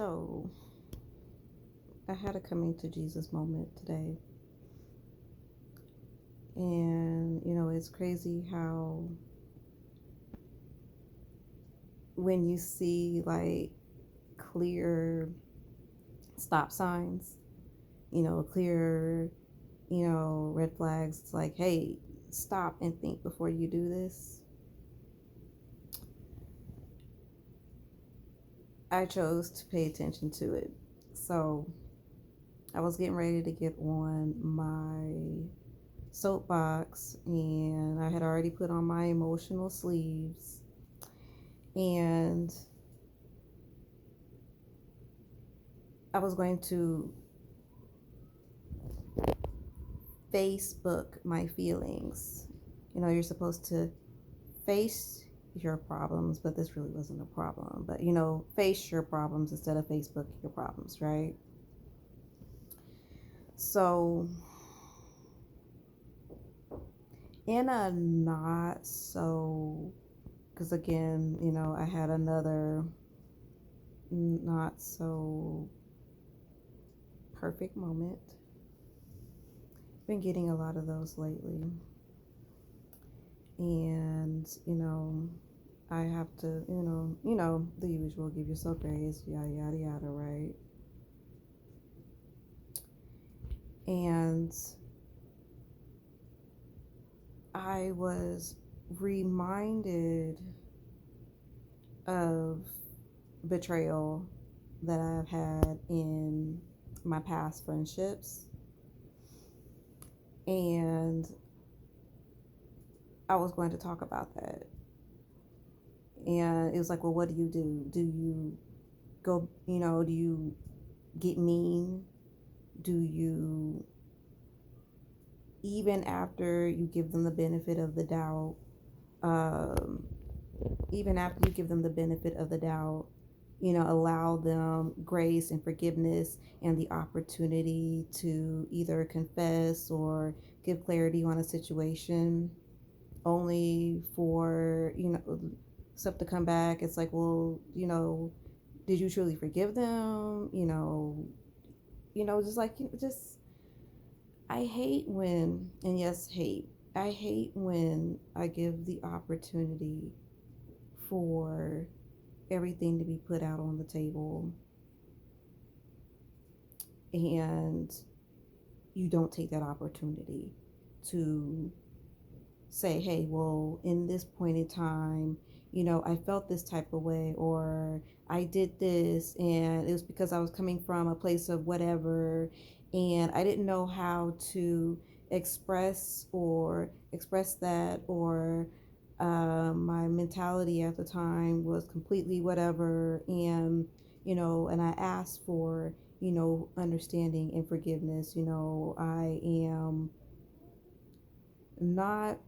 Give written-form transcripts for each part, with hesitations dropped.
So, I had a coming to Jesus moment today. And, it's crazy how when you see like clear stop signs, clear, red flags, it's like, hey, stop and think before you do this. I chose to pay attention to it. So, I was getting ready to get on my soapbox and I had already put on my emotional sleeves and I was going to Facebook my feelings. You're supposed to face your problems, but this really wasn't a problem. But, face your problems instead of Facebook your problems, right? So, in a not so, because again, I had another not so perfect moment. Been getting a lot of those lately. And, I have to, the usual, give yourself grace, yada, yada, yada, right? And I was reminded of betrayal that I've had in my past friendships. And I was going to talk about that. And it was like, well, what do you do? Do you go, do you get mean? Do you, even after you give them the benefit of the doubt, um, even after you give them the benefit of the doubt, allow them grace and forgiveness and the opportunity to either confess or give clarity on a situation, only for, stuff to come back. It's like, well, did you truly forgive them? Just like, just, I hate when, and yes, hate, I hate when I give the opportunity for everything to be put out on the table and you don't take that opportunity to say, hey, well, in this point in time, I felt this type of way, or I did this, and it was because I was coming from a place of whatever, and I didn't know how to express that, or my mentality at the time was completely whatever, and and I asked for understanding and forgiveness. I am not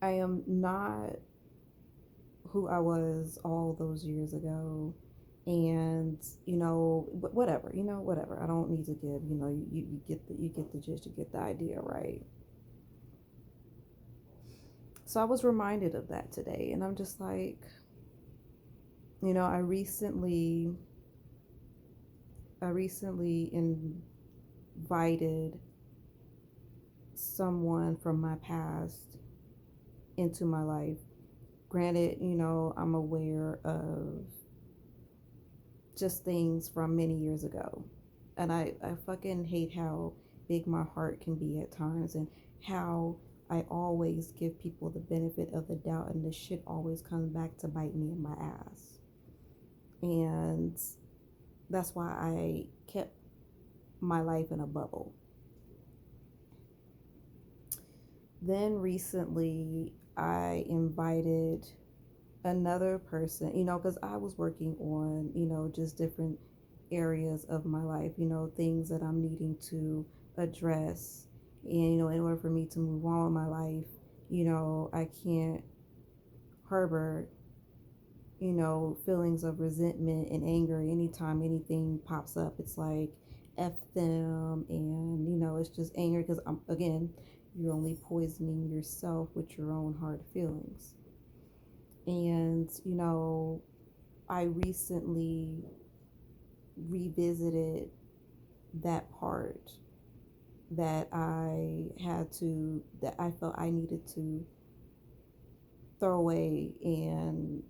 I am not who I was all those years ago. And whatever, whatever. I don't need to give, you get the gist, you get the idea, right? So I was reminded of that today, and I'm just like, I recently invited someone from my past into my life. Granted, I'm aware of just things from many years ago. And I fucking hate how big my heart can be at times, and how I always give people the benefit of the doubt, and this shit always comes back to bite me in my ass. And that's why I kept my life in a bubble. Then recently, I invited another person, because I was working on, just different areas of my life, things that I'm needing to address. And, in order for me to move on with my life, I can't harbor, feelings of resentment and anger anytime anything pops up. It's like, F them. And, it's just anger because again, you're only poisoning yourself with your own hard feelings. And, I recently revisited that part that I felt I needed to throw away and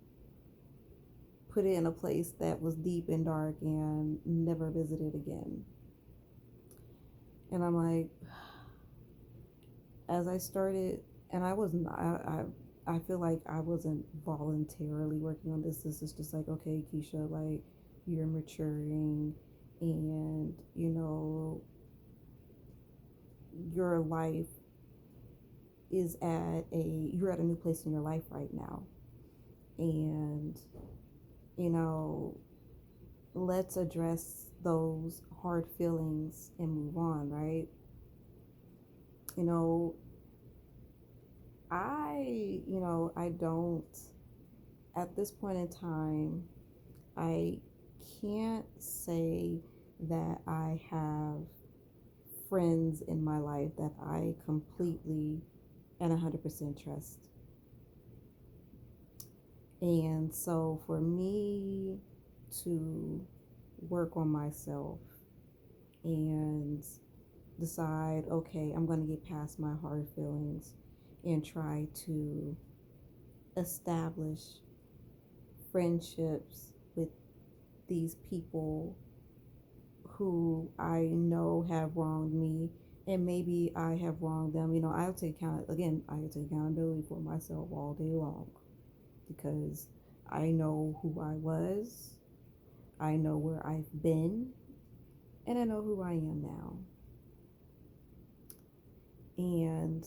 put it in a place that was deep and dark and never visited again. And I'm like, as I started, and I wasn't, I feel like I wasn't voluntarily working on this. This is just like, okay, Keisha, like you're maturing, and your life is you're at a new place in your life right now, and you know, let's address those hard feelings and move on, right? You know, I don't, at this point in time, I can't say that I have friends in my life that I completely and 100% trust. And so for me to work on myself and decide, okay, I'm going to get past my hard feelings and try to establish friendships with these people who I know have wronged me, and maybe I have wronged them. I'll take accountability for myself all day long, because I know who I was, I know where I've been, and I know who I am now. And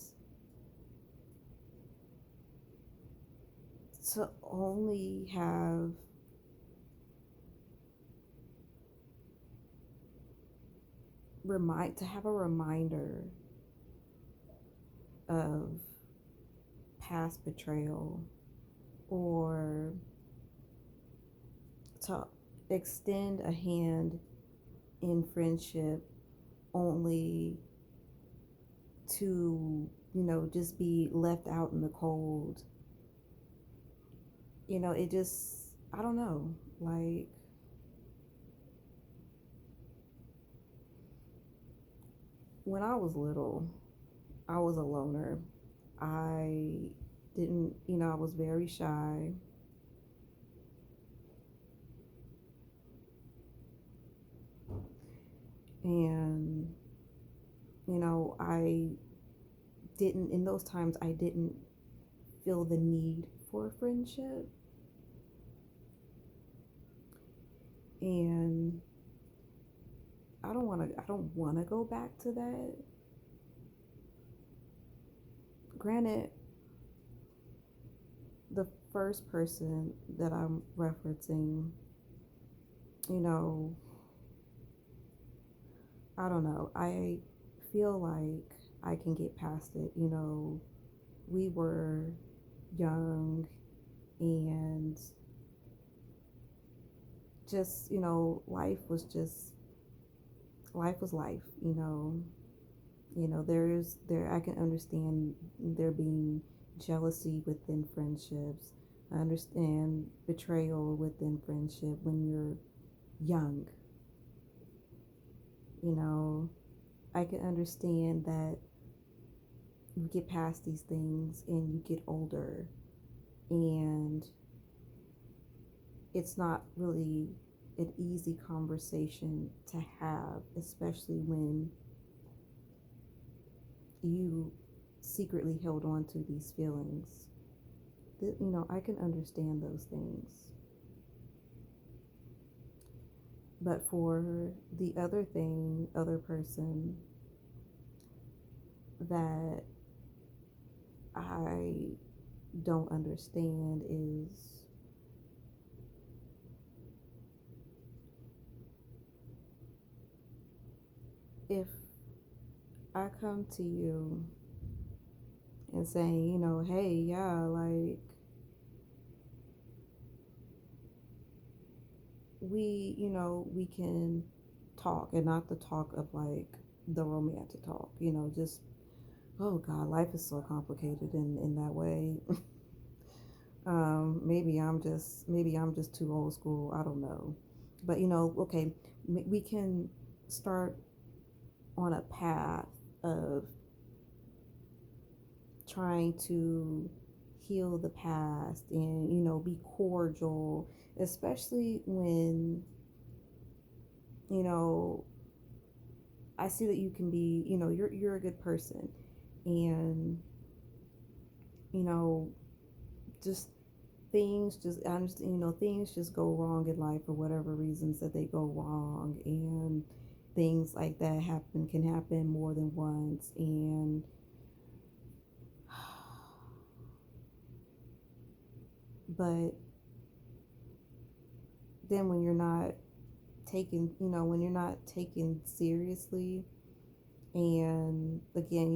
to only have a reminder of past betrayal, or to extend a hand in friendship only to, just be left out in the cold. It just, I don't know. Like, when I was little, I was a loner. I didn't, I was very shy. And, I didn't, in those times, I didn't feel the need for friendship. And I don't want to go back to that. Granted, the first person that I'm referencing, you know, I don't know. I feel like I can get past it. We were young, and just, life was life, there I can understand there being jealousy within friendships. I understand betrayal within friendship when you're young. You know, I can understand that you get past these things and you get older, and it's not really an easy conversation to have, especially when you secretly held on to these feelings. I can understand those things. But for the other person that I don't understand is, if I come to you and saying, hey, yeah, like, we can talk, and not the talk of like the romantic talk, just, oh God, life is so complicated in that way. Maybe I'm just too old school. I don't know. But okay, we can start on a path of trying to heal the past and be cordial, especially when you know I see that you can be, you're a good person, and you know just things just go wrong in life for whatever reasons that they go wrong, and things like that can happen more than once. And but then when you're not taken seriously, and again,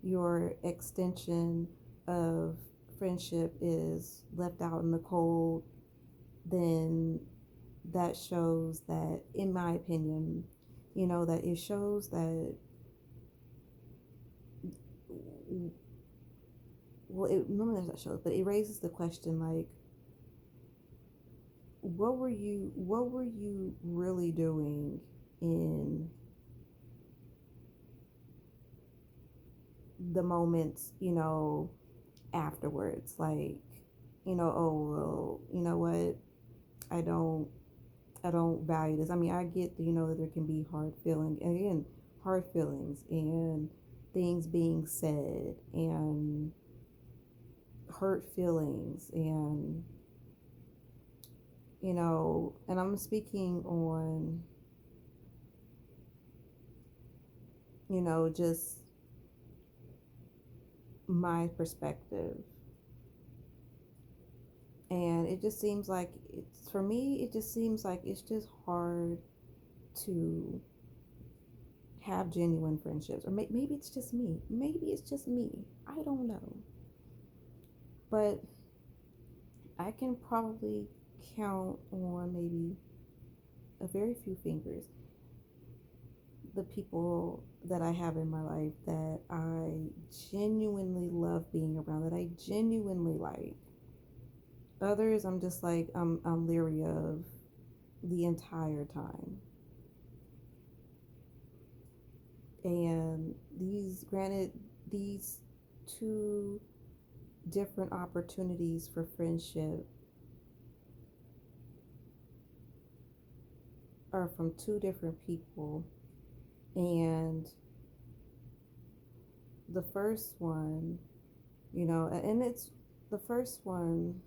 your extension of friendship is left out in the cold, then that shows that, in my opinion, that it shows that, well, not that shows, but it raises the question, like, what were you really doing in the moments, afterwards? Like, oh, well, you know what? I don't I don't value this. I mean, I get that there can be hard feelings and things being said and hurt feelings, and I'm speaking on, just my perspective. And it just seems like for me, it just seems like it's just hard to have genuine friendships. Or maybe it's just me. Maybe it's just me. I don't know. But I can probably count on maybe a very few fingers the people that I have in my life that I genuinely love being around, that I genuinely like. Others, I'm just like, I'm leery of the entire time. And granted, these two different opportunities for friendship are from two different people. And the first one, and it's the first one,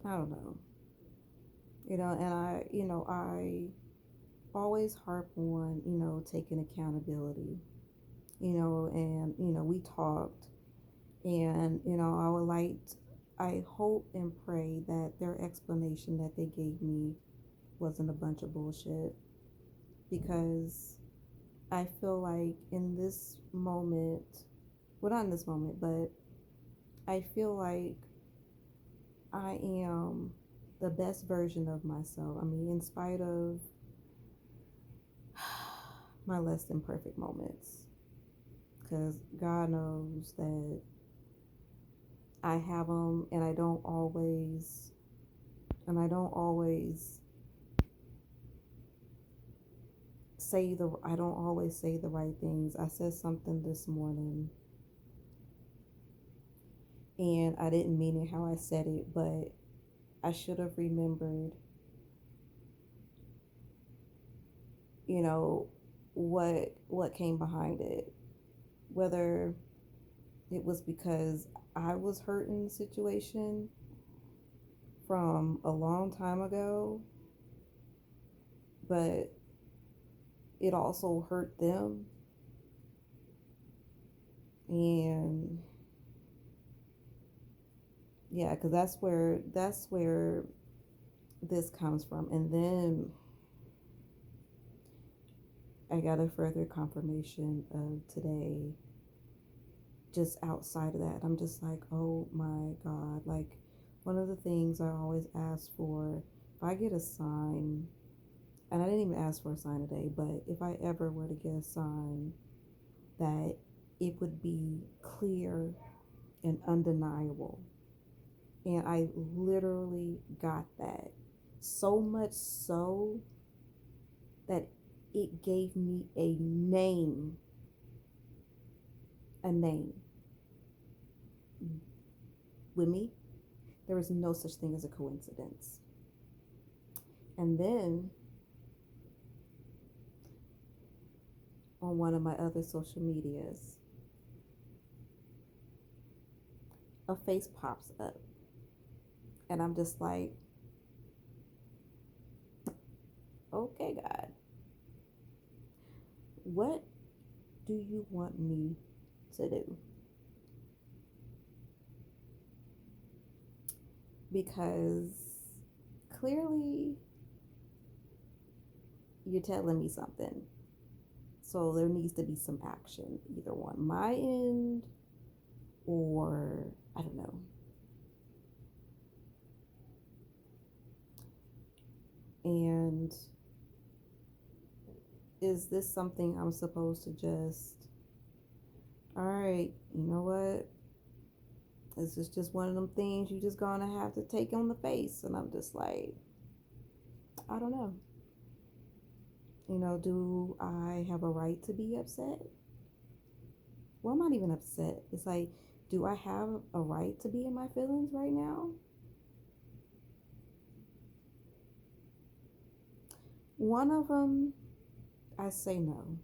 I don't know, and I always harp on, taking accountability, and, we talked, and, I hope and pray that their explanation that they gave me wasn't a bunch of bullshit, because I feel like in this moment, well, not in this moment, but I feel like I am the best version of myself. I mean, in spite of my less than perfect moments, because God knows that I have them, and I don't always say the right things. I said something this morning, and I didn't mean it how I said it, but I should have remembered, you know, what came behind it. Whether it was because I was hurt in the situation from a long time ago, but it also hurt them. And yeah, because that's where this comes from. And then I got a further confirmation of today, just outside of that. I'm just like, oh my God. Like, one of the things I always ask for, if I get a sign, and I didn't even ask for a sign today, but if I ever were to get a sign, that it would be clear and undeniable. And I literally got that. So much so that it gave me a name. A name. With me, there is no such thing as a coincidence. And then on one of my other social medias, a face pops up. And I'm just like, okay, God, what do you want me to do? Because clearly you're telling me something. So there needs to be some action, either on my end or I don't know. And is this something I'm supposed to just, all right, you know what? This is just one of them things you just gonna have to take on the face. And I'm just like, I don't know. Do I have a right to be upset? Well, I'm not even upset. It's like, do I have a right to be in my feelings right now? One of them, I say no.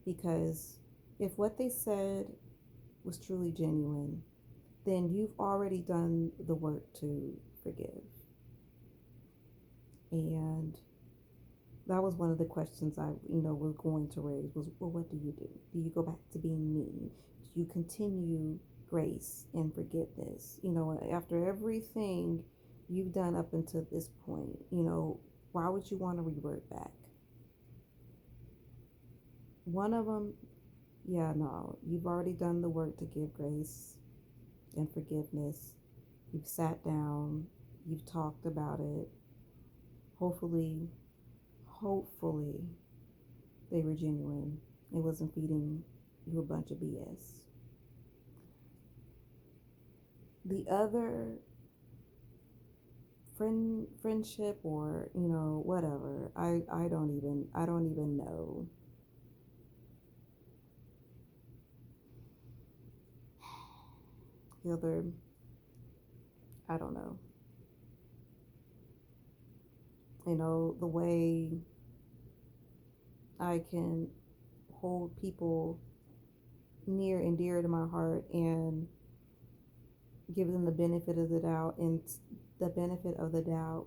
Because if what they said was truly genuine, then you've already done the work to forgive. And that was one of the questions I was going to raise was, well, what do you do? Do you go back to being mean? Do you continue grace and forgiveness? After everything you've done up until this point, why would you want to revert back? One of them, yeah, no, you've already done the work to give grace and forgiveness. You've sat down, you've talked about it. Hopefully, they were genuine. It wasn't feeding you a bunch of BS. The other friendship or whatever, I don't even know. The other, I don't know. The way I can hold people near and dear to my heart and give them the benefit of the doubt and the benefit of doubt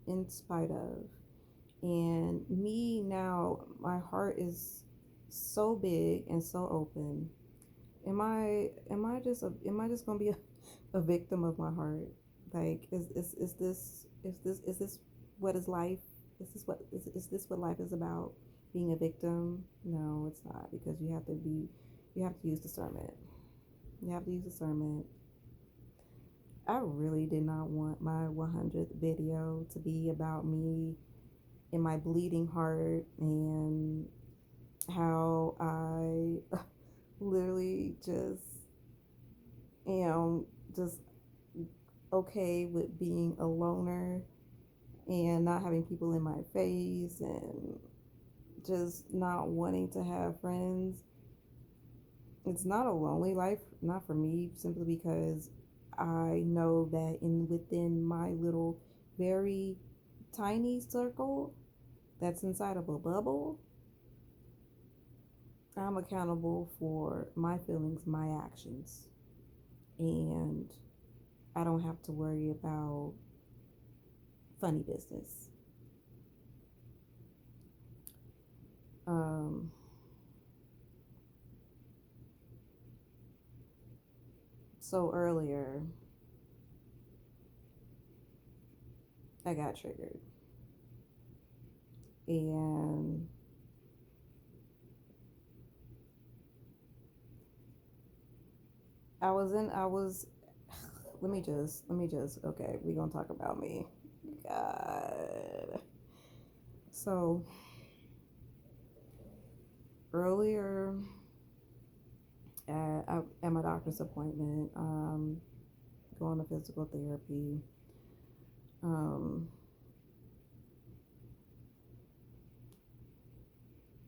in spite of. And me now, my heart is so big and so open. Am I just gonna be a victim of my heart? Like, is this what is life? Is this what life is about? Being a victim? No, it's not, because you have to use discernment. You have to use discernment. I really did not want my 100th video to be about me and my bleeding heart and how I literally just am just okay with being a loner and not having people in my face and just not wanting to have friends. It's not a lonely life, not for me, simply because I know that within my little very tiny circle that's inside of a bubble, I'm accountable for my feelings, my actions, and I don't have to worry about funny business. Um, so earlier, I got triggered, and I was, okay, we're gonna talk about me. God. So earlier at my doctor's appointment, going to physical therapy. Um,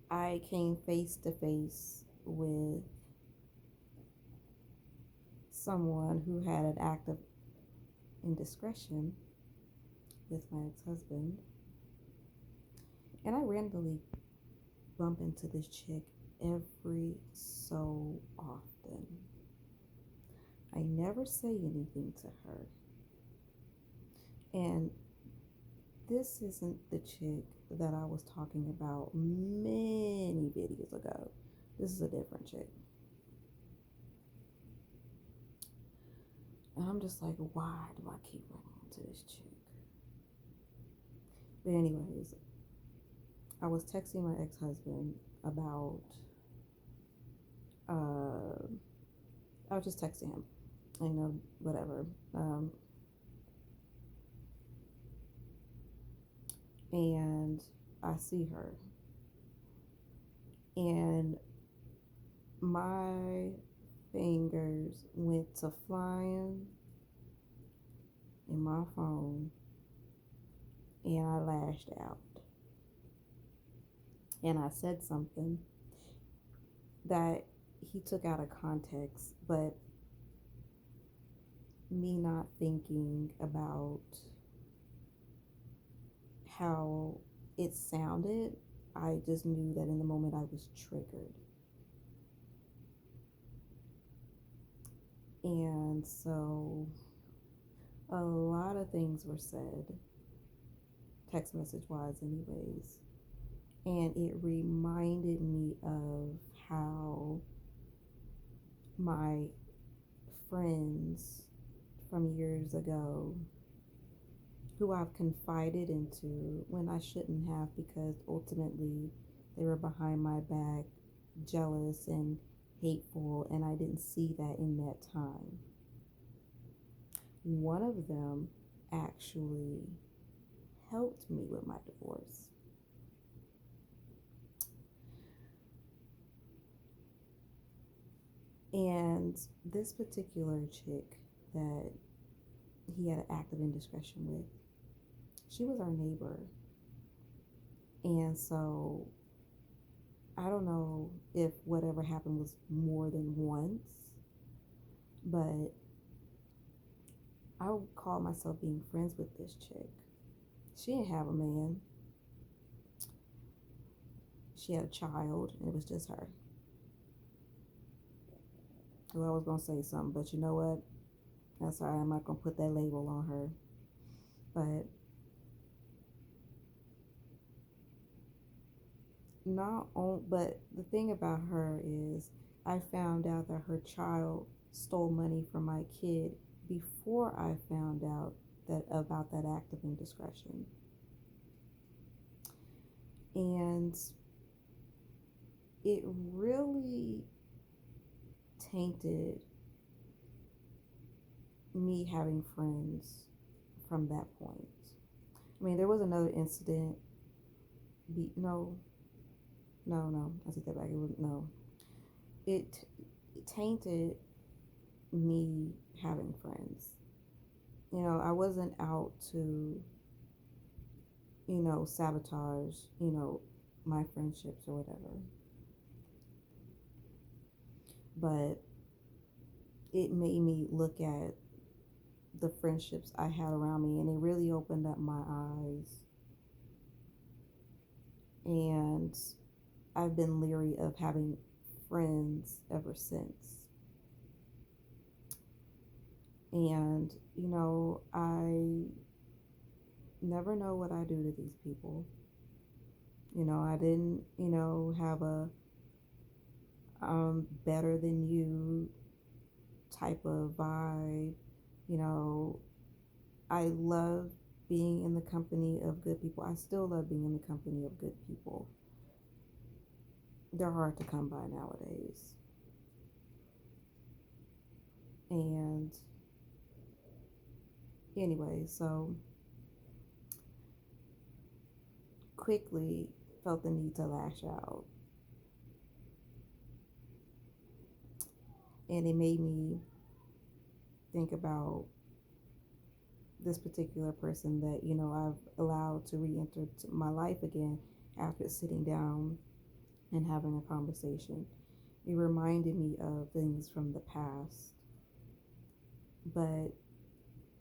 I came face to face with someone who had an act of indiscretion with my ex-husband, and I randomly bump into this chick every so often. I never say anything to her. And this isn't the chick that I was talking about many videos ago. This is a different chick. And I'm just like, why do I keep running into this chick? But anyways, I was texting my ex-husband about, I was just texting him, whatever. And I see her, and my fingers went to flying in my phone, and I lashed out. And I said something that he took out of context, but me not thinking about how it sounded, I just knew that in the moment I was triggered. And so a lot of things were said, text message wise, anyways. And it reminded me of how my friends from years ago, who I've confided into when I shouldn't have, because ultimately they were behind my back, jealous and hateful, and I didn't see that in that time. One of them actually helped me with my divorce. And this particular chick that he had an act of indiscretion with, she was our neighbor. And so I don't know if whatever happened was more than once, but I would call myself being friends with this chick. She didn't have a man. She had a child, and it was just her. Well, I was going to say something, but you know what? That's all right. I'm not going to put that label on her. But the thing about her is I found out that her child stole money from my kid before I found out that about that act of indiscretion. And it really tainted me having friends from that point. I mean, there was another incident. No, I take that back. It tainted me having friends. I wasn't out to, sabotage, my friendships or whatever. But it made me look at the friendships I had around me, and it really opened up my eyes. And I've been leery of having friends ever since. And, I never know what I do to these people. I didn't, have a better than you type of vibe. I love being in the company of good people. I still love being in the company of good people. They're hard to come by nowadays. And anyway, so quickly felt the need to lash out. And it made me think about this particular person that, I've allowed to re enter my life again after sitting down and having a conversation. It reminded me of things from the past, but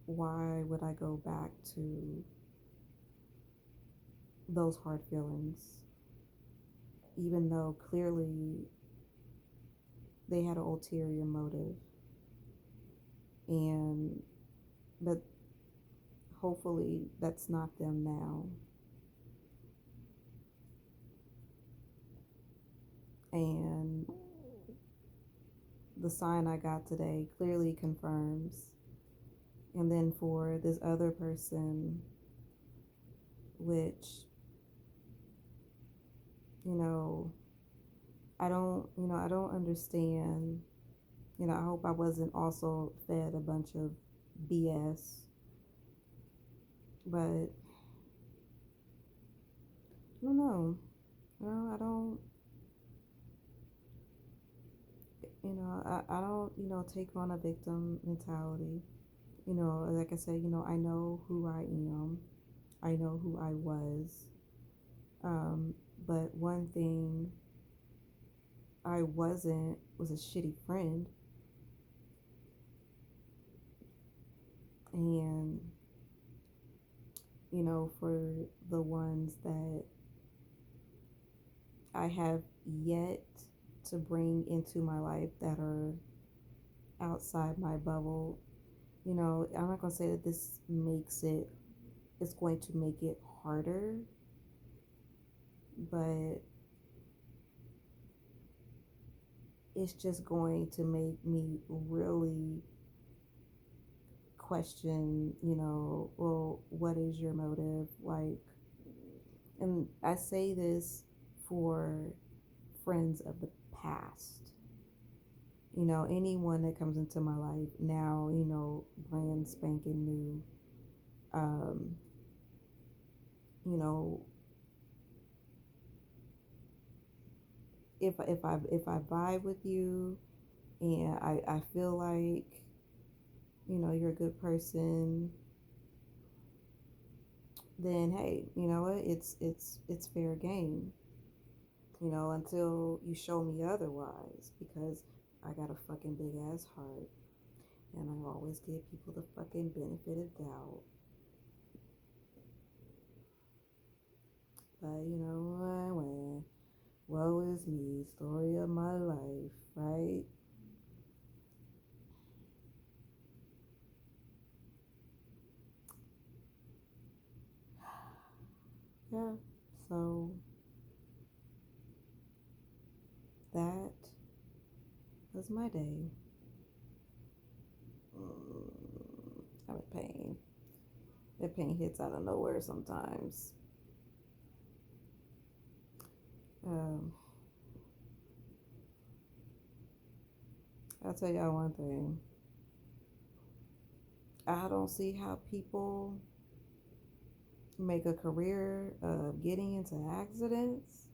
why would I go back to those hard feelings, even though clearly they had an ulterior motive? And, but hopefully that's not them now. And the sign I got today clearly confirms. And then for this other person, which, you know, I don't understand. I hope I wasn't also fed a bunch of BS, but I don't know. I don't, I don't, take on a victim mentality. Like I said, I know who I am. I know who I was. Um, but one thing I wasn't was a shitty friend. And, for the ones that I have yet to bring into my life that are outside my bubble, I'm not going to say that it's going to make it harder, but it's just going to make me really question, well, what is your motive? Like, and I say this for friends of the past. Anyone that comes into my life now, brand spanking new, um, you know, if I vibe with you and I feel like, you're a good person, then hey, you know what? It's fair game. Until you show me otherwise, because I got a fucking big ass heart, and I always give people the fucking benefit of doubt. But when woe is me, story of my life, right? Yeah. So that was my day. I'm in pain. That pain hits out of nowhere sometimes. Um, I'll tell y'all one thing. I don't see how people make a career of getting into accidents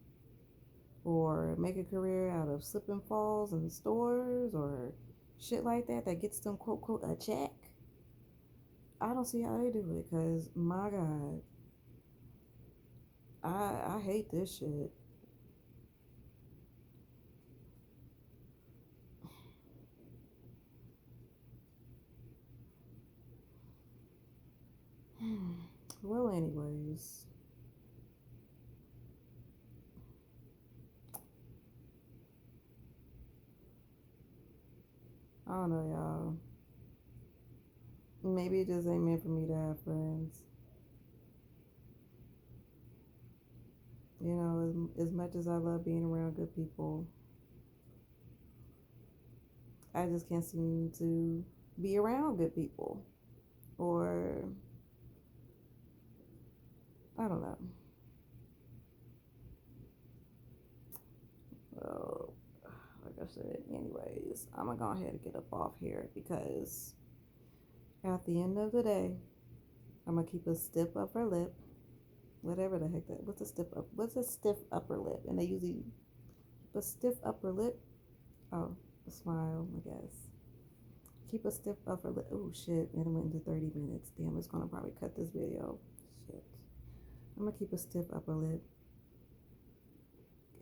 or make a career out of slip and falls in stores or shit like that gets them quote quote a check. I don't see how they do it because my God, I hate this shit. Well, anyways, I don't know, y'all. Maybe it just ain't meant for me to have friends. As much as I love being around good people, I just can't seem to be around good people. Or, I don't know. Well, like I said, anyways, I'm gonna go ahead and get up off here because at the end of the day, I'm gonna keep a stiff upper lip. Whatever the heck that. What's a stiff upper lip? And they usually a stiff upper lip. Oh. Smile, I guess. Keep a stiff upper lip. Oh shit, and it went into 30 minutes. Damn, it's gonna probably cut this video. Shit. I'm gonna keep a stiff upper lip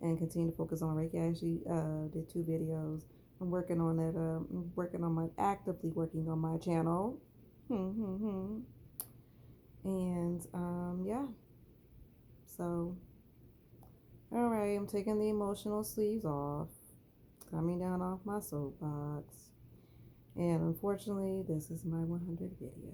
and continue to focus on Reiki. I actually did 2 videos. I'm working on it. I'm working on my actively working on my channel. And yeah. So all right, I'm taking the emotional sleeves off, coming down off my soapbox. And unfortunately, this is my 100 video.